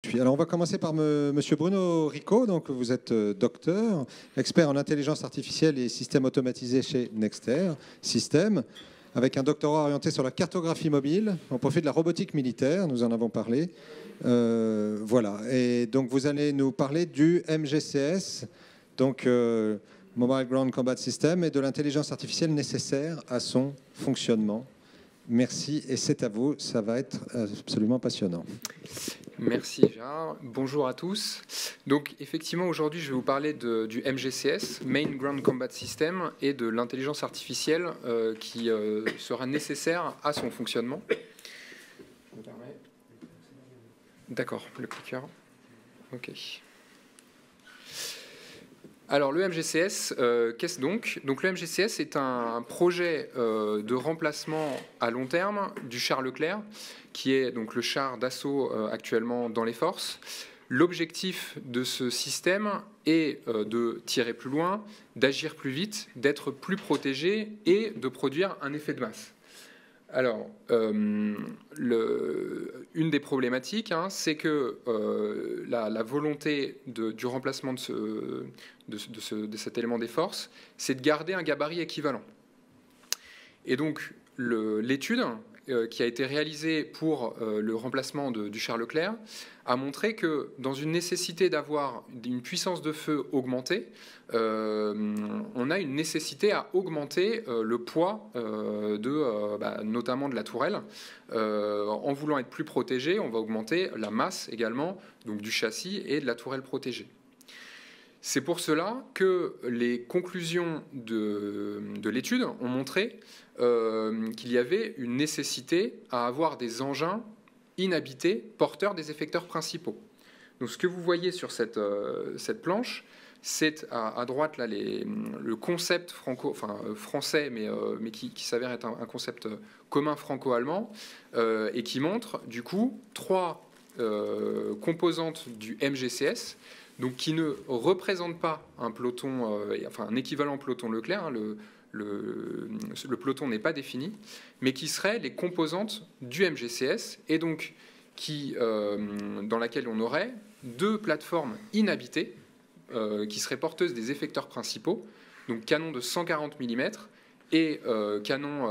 Alors, on va commencer par Monsieur Bruno Rico. Donc, vous êtes docteur, expert en intelligence artificielle et systèmes automatisés chez Nexter Systems, avec un doctorat orienté sur la cartographie mobile au profit de la robotique militaire. Nous en avons parlé. Voilà. Et donc, vous allez nous parler du MGCS, donc Mobile Ground Combat System, et de l'intelligence artificielle nécessaire à son fonctionnement. Merci, et c'est à vous. Ça va être absolument passionnant. Merci Gérard. Bonjour à tous. Donc effectivement aujourd'hui je vais vous parler du MGCS, Main Ground Combat System, et de l'intelligence artificielle qui sera nécessaire à son fonctionnement. D'accord, le clicker. Ok. Alors le MGCS, qu'est-ce donc? Donc le MGCS est un projet de remplacement à long terme du char Leclerc, qui est donc le char d'assaut actuellement dans les forces. L'objectif de ce système est de tirer plus loin, d'agir plus vite, d'être plus protégé et de produire un effet de masse. Alors, une des problématiques, c'est que la volonté du remplacement de cet élément des forces, c'est de garder un gabarit équivalent. Et donc, l'étude qui a été réalisée pour le remplacement du char Leclerc a montré que dans une nécessité d'avoir une puissance de feu augmentée, on a une nécessité à augmenter le poids notamment de la tourelle. En voulant être plus protégé, on va augmenter la masse également, donc du châssis et de la tourelle protégée. C'est pour cela que les conclusions de l'étude ont montré qu'il y avait une nécessité à avoir des engins inhabités porteurs des effecteurs principaux. Donc ce que vous voyez sur cette planche, c'est à droite là, le concept français, mais qui s'avère être un concept commun franco-allemand, et qui montre du coup trois composantes du MGCS, donc qui ne représente pas un peloton, un équivalent peloton Leclerc, le peloton n'est pas défini, mais qui seraient les composantes du MGCS, et donc dans laquelle on aurait deux plateformes inhabitées, qui seraient porteuses des effecteurs principaux, donc canon de 140 mm et canon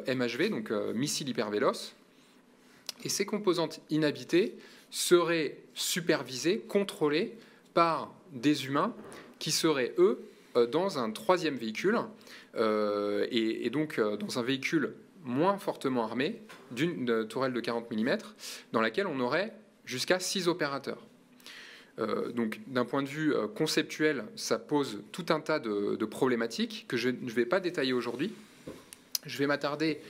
MHV, donc missile hypervéloce. Et ces composantes inhabitées seraient supervisées, contrôlées par des humains qui seraient, eux, dans un troisième véhicule, et donc dans un véhicule moins fortement armé, d'une tourelle de 40 mm, dans laquelle on aurait jusqu'à 6 opérateurs. Donc d'un point de vue conceptuel, ça pose tout un tas de problématiques que je ne vais pas détailler aujourd'hui. Je vais m'attarder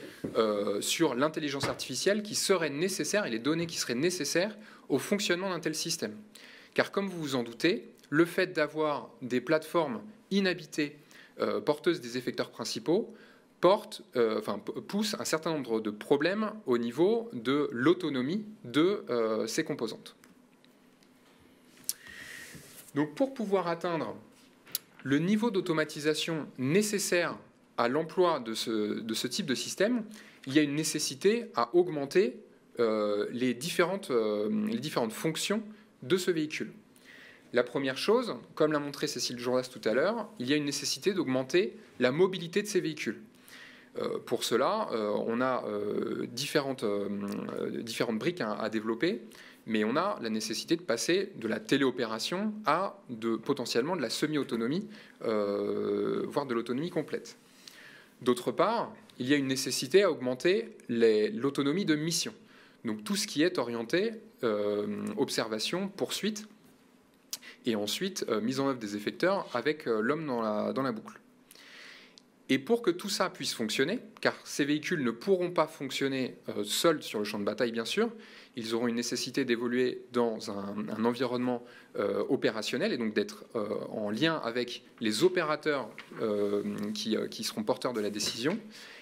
sur l'intelligence artificielle qui serait nécessaire et les données qui seraient nécessaires au fonctionnement d'un tel système. Car comme vous vous en doutez, le fait d'avoir des plateformes inhabitées porteuses des effecteurs principaux pousse un certain nombre de problèmes au niveau de l'autonomie de ces composantes. Donc pour pouvoir atteindre le niveau d'automatisation nécessaire à l'emploi de ce type de système, il y a une nécessité à augmenter les différentes fonctions de ce véhicule. La première chose, comme l'a montré Cécile Jourdas tout à l'heure, il y a une nécessité d'augmenter la mobilité de ces véhicules. Pour cela, on a différentes briques à développer, mais on a la nécessité de passer de la téléopération à potentiellement de la semi-autonomie, voire de l'autonomie complète. D'autre part, il y a une nécessité à augmenter l'autonomie de mission. Donc tout ce qui est orienté observation, poursuite, et ensuite mise en œuvre des effecteurs avec l'homme dans la boucle. Et pour que tout ça puisse fonctionner, car ces véhicules ne pourront pas fonctionner seuls sur le champ de bataille, bien sûr, ils auront une nécessité d'évoluer dans un environnement opérationnel et donc d'être en lien avec les opérateurs qui seront porteurs de la décision.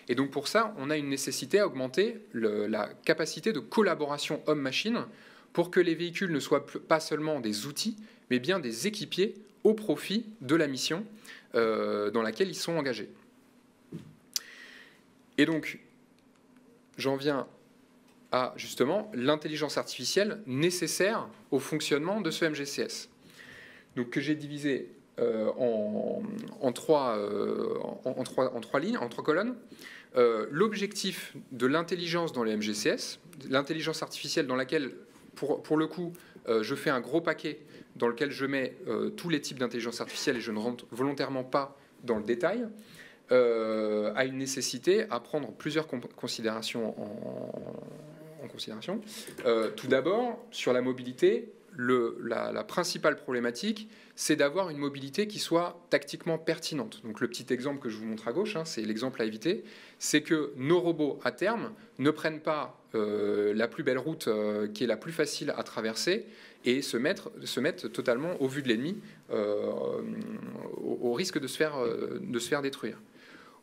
Et donc pour ça, on a une nécessité à augmenter la capacité de collaboration homme-machine pour que les véhicules ne soient pas seulement des outils, mais bien des équipiers au profit de la mission dans laquelle ils sont engagés. Et donc, j'en viens à justement l'intelligence artificielle nécessaire au fonctionnement de ce MGCS. Donc que j'ai divisé en trois lignes, en trois colonnes. L'objectif de l'intelligence dans le MGCS, l'intelligence artificielle dans laquelle, pour le coup, je fais un gros paquet dans lequel je mets tous les types d'intelligence artificielle et je ne rentre volontairement pas dans le détail, a une nécessité à prendre plusieurs considérations en considération. Tout d'abord, sur la mobilité, la principale problématique, c'est d'avoir une mobilité qui soit tactiquement pertinente. Donc le petit exemple que je vous montre à gauche, hein, c'est l'exemple à éviter, c'est que nos robots, à terme, ne prennent pas la plus belle route qui est la plus facile à traverser et se mettent totalement au vu de l'ennemi, au risque de se faire détruire.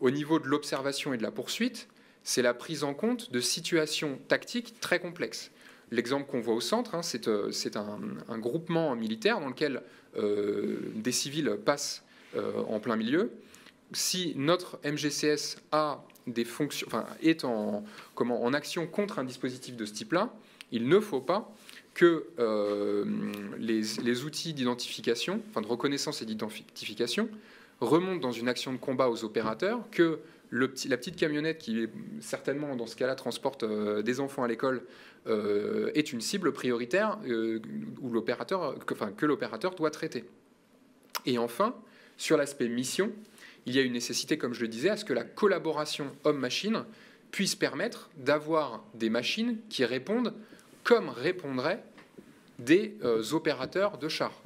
Au niveau de l'observation et de la poursuite, c'est la prise en compte de situations tactiques très complexes. L'exemple qu'on voit au centre, hein, c'est un groupement militaire dans lequel des civils passent en plein milieu. Si notre MGCS a des fonctions, est en action contre un dispositif de ce type-là, il ne faut pas que les outils d'identification, de reconnaissance et d'identification, remontent dans une action de combat aux opérateurs, que la petite camionnette qui, certainement, dans ce cas-là, transporte des enfants à l'école, est une cible prioritaire que l'opérateur doit traiter. Et enfin, sur l'aspect mission, il y a une nécessité, comme je le disais, à ce que la collaboration homme-machine puisse permettre d'avoir des machines qui répondent comme répondraient des opérateurs de chars,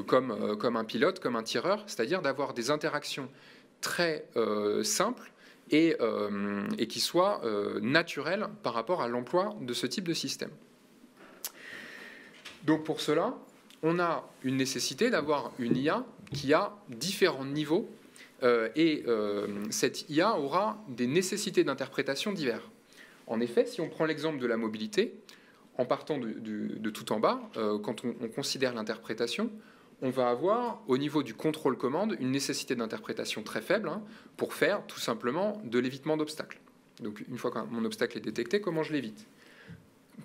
comme un pilote, comme un tireur, c'est-à-dire d'avoir des interactions très simples et qui soient naturelles par rapport à l'emploi de ce type de système. Donc pour cela, on a une nécessité d'avoir une IA qui a différents niveaux et cette IA aura des nécessités d'interprétation diverses. En effet, si on prend l'exemple de la mobilité, en partant de tout en bas, quand on considère l'interprétation, on va avoir, au niveau du contrôle-commande, une nécessité d'interprétation très faible pour faire tout simplement de l'évitement d'obstacles. Donc, une fois que mon obstacle est détecté, comment je l'évite?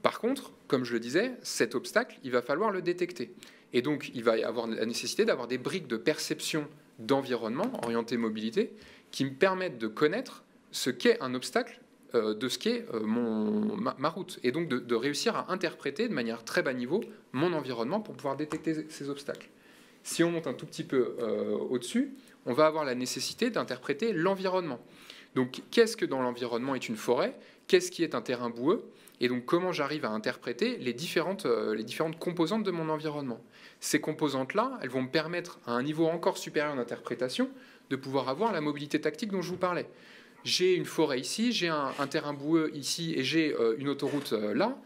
Par contre, comme je le disais, cet obstacle, il va falloir le détecter. Et donc, il va y avoir la nécessité d'avoir des briques de perception d'environnement, orientées mobilité, qui me permettent de connaître ce qu'est un obstacle de ce qu'est ma route. Et donc, de réussir à interpréter de manière très bas niveau mon environnement pour pouvoir détecter ces obstacles. Si on monte un tout petit peu au-dessus, on va avoir la nécessité d'interpréter l'environnement. Donc, qu'est-ce que dans l'environnement est une forêt? Qu'est-ce qui est un terrain boueux? Et donc, comment j'arrive à interpréter les différentes composantes de mon environnement? Ces composantes-là, elles vont me permettre, à un niveau encore supérieur d'interprétation, de pouvoir avoir la mobilité tactique dont je vous parlais. J'ai une forêt ici, j'ai un terrain boueux ici et j'ai une autoroute là.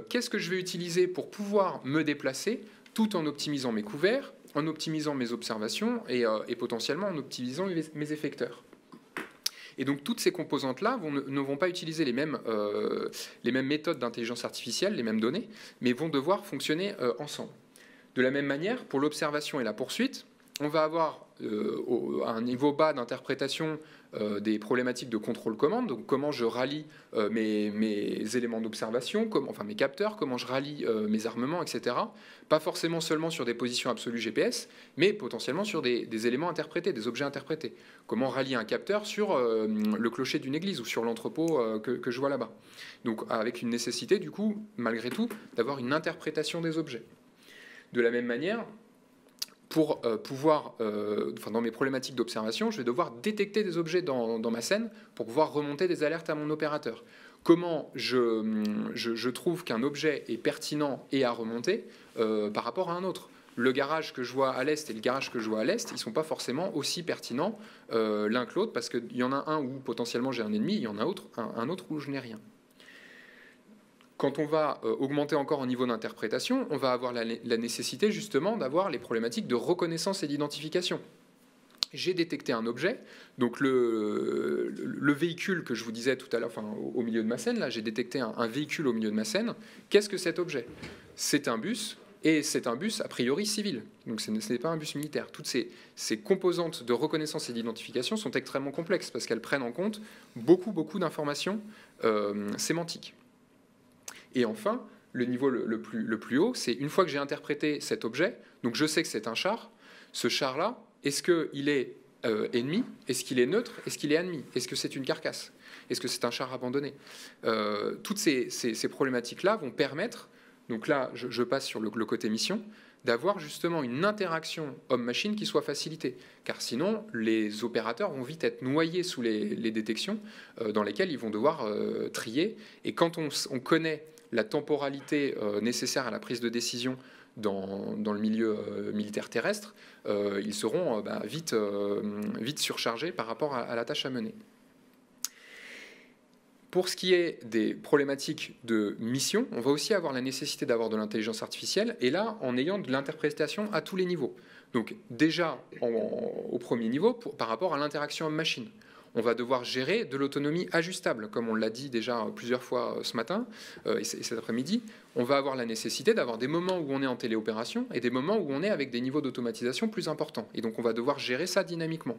Qu'est-ce que je vais utiliser pour pouvoir me déplacer tout en optimisant mes couverts, en optimisant mes observations et potentiellement en optimisant mes effecteurs? Et donc toutes ces composantes-là ne vont pas utiliser les mêmes méthodes d'intelligence artificielle, les mêmes données, mais vont devoir fonctionner ensemble. De la même manière, pour l'observation et la poursuite, on va avoir à un niveau bas d'interprétation des problématiques de contrôle-commande, donc comment je rallie mes éléments d'observation, mes capteurs, comment je rallie mes armements, etc. Pas forcément seulement sur des positions absolues GPS, mais potentiellement sur des éléments interprétés, des objets interprétés. Comment rallier un capteur sur le clocher d'une église ou sur l'entrepôt que je vois là-bas. Donc avec une nécessité, du coup, malgré tout, d'avoir une interprétation des objets. De la même manière, pour pouvoir, dans mes problématiques d'observation, je vais devoir détecter des objets dans ma scène pour pouvoir remonter des alertes à mon opérateur. Comment je trouve qu'un objet est pertinent et à remonter par rapport à un autre? Le garage que je vois à l'est et le garage que je vois à l'est, ils ne sont pas forcément aussi pertinents l'un que l'autre, parce qu'il y en a un où potentiellement j'ai un ennemi, il y en a un autre où je n'ai rien. Quand on va augmenter encore au niveau d'interprétation, on va avoir la nécessité justement d'avoir les problématiques de reconnaissance et d'identification. J'ai détecté un objet, donc le véhicule que je vous disais tout à l'heure, au milieu de ma scène, là, j'ai détecté un véhicule au milieu de ma scène. Qu'est-ce que cet objet? C'est un bus, et c'est un bus a priori civil, donc ce n'est pas un bus militaire. Toutes ces composantes de reconnaissance et d'identification sont extrêmement complexes, parce qu'elles prennent en compte beaucoup d'informations sémantiques. Et enfin, le niveau le plus haut, c'est une fois que j'ai interprété cet objet, donc je sais que c'est un char, ce char-là, est-ce qu'il est ennemi? Est-ce qu'il est neutre? Est-ce qu'il est ennemi? Est-ce que c'est une carcasse? Est-ce que c'est un char abandonné? Toutes ces problématiques-là vont permettre, donc là je passe sur le côté mission, d'avoir justement une interaction homme-machine qui soit facilitée. Car sinon, les opérateurs vont vite être noyés sous les détections dans lesquelles ils vont devoir trier. Et quand on connaît la temporalité nécessaire à la prise de décision dans le milieu militaire terrestre, ils seront vite surchargés par rapport à la tâche à mener. Pour ce qui est des problématiques de mission, on va aussi avoir la nécessité d'avoir de l'intelligence artificielle, et là, en ayant de l'interprétation à tous les niveaux. Donc déjà, au premier niveau, par rapport à l'interaction homme-machine, on va devoir gérer de l'autonomie ajustable, comme on l'a dit déjà plusieurs fois ce matin et cet après-midi. On va avoir la nécessité d'avoir des moments où on est en téléopération et des moments où on est avec des niveaux d'automatisation plus importants. Et donc on va devoir gérer ça dynamiquement.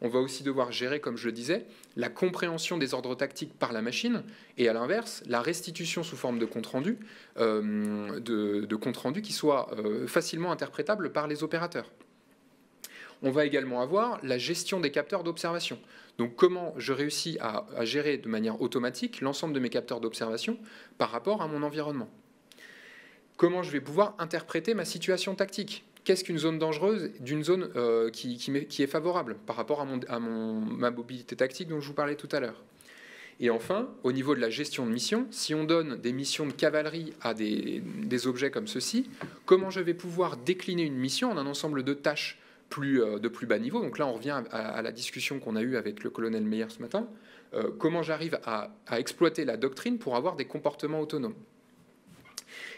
On va aussi devoir gérer, comme je le disais, la compréhension des ordres tactiques par la machine et à l'inverse, la restitution sous forme de compte-rendu qui soit facilement interprétable par les opérateurs. On va également avoir la gestion des capteurs d'observation. Donc comment je réussis à gérer de manière automatique l'ensemble de mes capteurs d'observation par rapport à mon environnement. Comment je vais pouvoir interpréter ma situation tactique. Qu'est-ce qu'une zone dangereuse d'une zone qui est favorable par rapport à ma mobilité tactique dont je vous parlais tout à l'heure. Et enfin, au niveau de la gestion de mission, si on donne des missions de cavalerie à des objets comme ceci, comment je vais pouvoir décliner une mission en un ensemble de tâches de plus bas niveau. Donc là, on revient à la discussion qu'on a eue avec le colonel Meyer ce matin. Comment j'arrive à exploiter la doctrine pour avoir des comportements autonomes.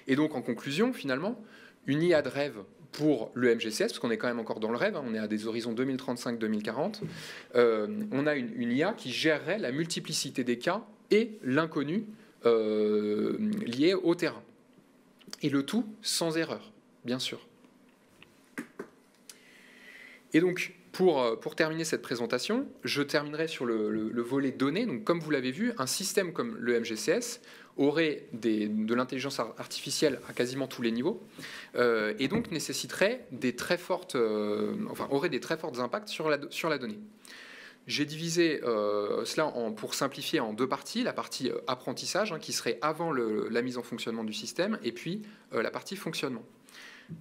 Et donc, en conclusion, finalement, une IA de rêve pour le MGCS, parce qu'on est quand même encore dans le rêve, hein, on est à des horizons 2035-2040, on a une IA qui gérerait la multiplicité des cas et l'inconnu lié au terrain. Et le tout sans erreur, bien sûr. Et donc, pour terminer cette présentation, je terminerai sur le volet données. Donc, comme vous l'avez vu, un système comme le MGCS aurait de l'intelligence artificielle à quasiment tous les niveaux et donc nécessiterait aurait des très forts impacts sur la donnée. J'ai divisé cela pour simplifier en deux parties. La partie apprentissage, qui serait avant la mise en fonctionnement du système, et puis la partie fonctionnement.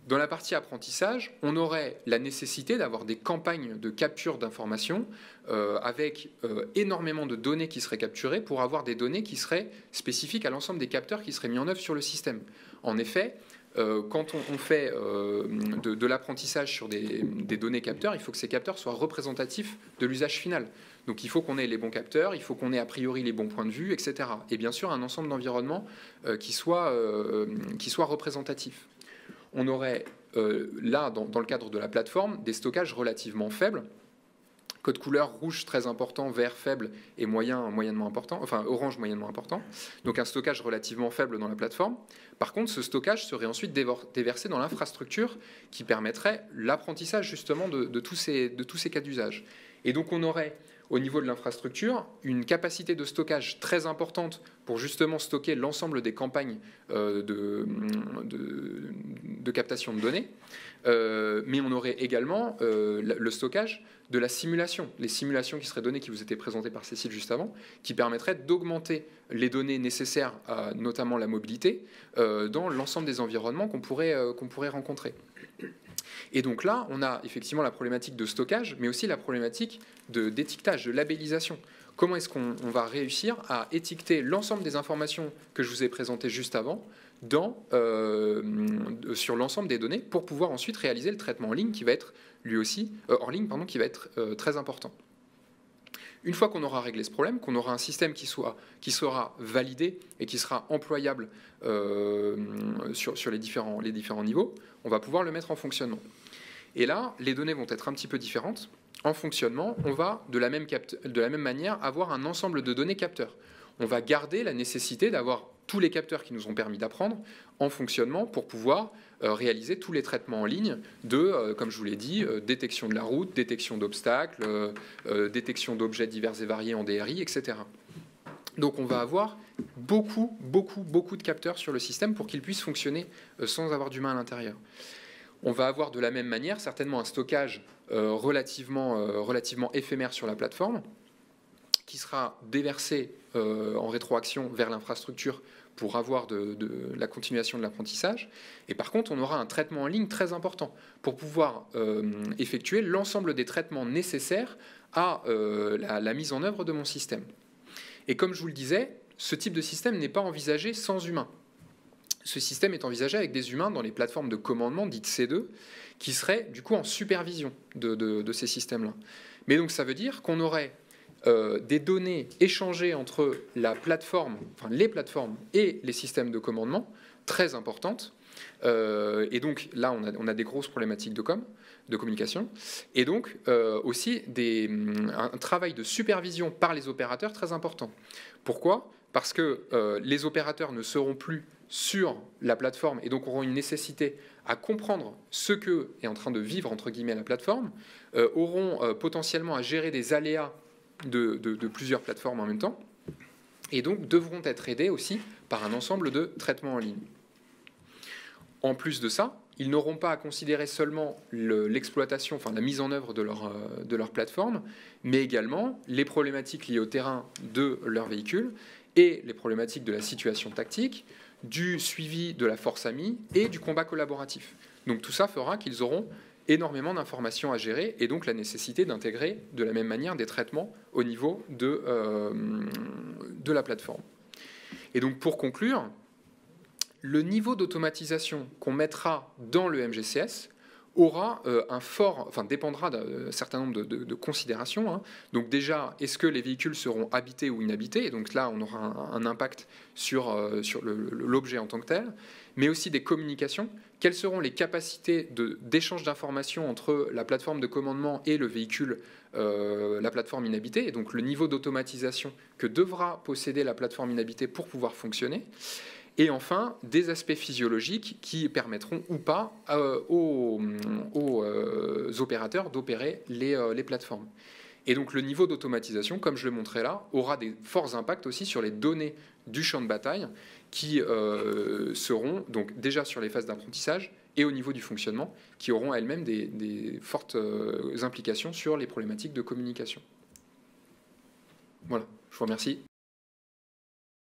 Dans la partie apprentissage, on aurait la nécessité d'avoir des campagnes de capture d'informations avec énormément de données qui seraient capturées pour avoir des données qui seraient spécifiques à l'ensemble des capteurs qui seraient mis en œuvre sur le système. En effet, quand on fait de l'apprentissage sur des données capteurs, il faut que ces capteurs soient représentatifs de l'usage final. Donc il faut qu'on ait les bons capteurs, il faut qu'on ait a priori les bons points de vue, etc. Et bien sûr un ensemble d'environnements qui soit représentatif. On aurait là, dans le cadre de la plateforme, des stockages relativement faibles. Code couleur rouge très important, vert faible et moyennement important, enfin orange moyennement important. Donc un stockage relativement faible dans la plateforme. Par contre, ce stockage serait ensuite déversé dans l'infrastructure qui permettrait l'apprentissage justement de tous ces cas d'usage. Et donc on aurait au niveau de l'infrastructure une capacité de stockage très importante pour justement stocker l'ensemble des campagnes de captation de données. Mais on aurait également le stockage de la simulation, les simulations qui seraient données, qui vous étaient présentées par Cécile juste avant, qui permettraient d'augmenter les données nécessaires à notamment la mobilité dans l'ensemble des environnements qu'on pourrait rencontrer. Et donc là, on a effectivement la problématique de stockage, mais aussi la problématique d'étiquetage, de labellisation. Comment est-ce qu'on va réussir à étiqueter l'ensemble des informations que je vous ai présentées juste avant sur l'ensemble des données pour pouvoir ensuite réaliser le traitement en ligne qui va être lui aussi hors ligne, qui va être très important. Une fois qu'on aura réglé ce problème, qu'on aura un système qui sera validé et qui sera employable sur les différents niveaux, on va pouvoir le mettre en fonctionnement. Et là, les données vont être un petit peu différentes. En fonctionnement, on va de la même manière avoir un ensemble de données capteurs. On va garder la nécessité d'avoir tous les capteurs qui nous ont permis d'apprendre en fonctionnement pour pouvoir réaliser tous les traitements en ligne comme je vous l'ai dit, détection de la route, détection d'obstacles, détection d'objets divers et variés en DRI, etc. Donc on va avoir beaucoup de capteurs sur le système pour qu'il puisse fonctionner sans avoir d'humain à l'intérieur. On va avoir de la même manière certainement un stockage relativement éphémère sur la plateforme qui sera déversé en rétroaction vers l'infrastructure pour avoir de la continuation de l'apprentissage. Et par contre, on aura un traitement en ligne très important pour pouvoir effectuer l'ensemble des traitements nécessaires à la mise en œuvre de mon système. Et comme je vous le disais, ce type de système n'est pas envisagé sans humains. Ce système est envisagé avec des humains dans les plateformes de commandement dites C2, qui seraient du coup en supervision de ces systèmes-là. Mais donc ça veut dire qu'on aurait des données échangées entre la plateforme, enfin les plateformes et les systèmes de commandement très importantes. Et donc là, on a des grosses problématiques de communication. Et donc aussi un travail de supervision par les opérateurs très important. Pourquoi ? Parce que les opérateurs ne seront plus sur la plateforme et donc auront une nécessité à comprendre ce que est en train de vivre entre guillemets la plateforme, auront potentiellement à gérer des aléas de plusieurs plateformes en même temps, et donc devront être aidés aussi par un ensemble de traitements en ligne. En plus de ça, ils n'auront pas à considérer seulement l'exploitation, enfin la mise en œuvre de leur plateforme, mais également les problématiques liées au terrain de leur véhicule et les problématiques de la situation tactique, du suivi de la force amie et du combat collaboratif. Donc tout ça fera qu'ils auront énormément d'informations à gérer et donc la nécessité d'intégrer de la même manière des traitements au niveau de la plateforme. Et donc pour conclure, le niveau d'automatisation qu'on mettra dans le MGCS aura dépendra d'un certain nombre de considérations. Hein. Donc déjà, est-ce que les véhicules seront habités ou inhabités? Et donc là, on aura un impact sur l'objet en tant que tel, mais aussi des communications. Quelles seront les capacités d'échange d'informations entre la plateforme de commandement et le véhicule, la plateforme inhabitée, et donc le niveau d'automatisation que devra posséder la plateforme inhabitée pour pouvoir fonctionner. Et enfin, des aspects physiologiques qui permettront ou pas aux opérateurs d'opérer les plateformes. Et donc le niveau d'automatisation, comme je le montrais là, aura des forts impacts aussi sur les données du champ de bataille qui seront donc déjà sur les phases d'apprentissage et au niveau du fonctionnement, qui auront elles-mêmes des fortes implications sur les problématiques de communication. Voilà, je vous remercie.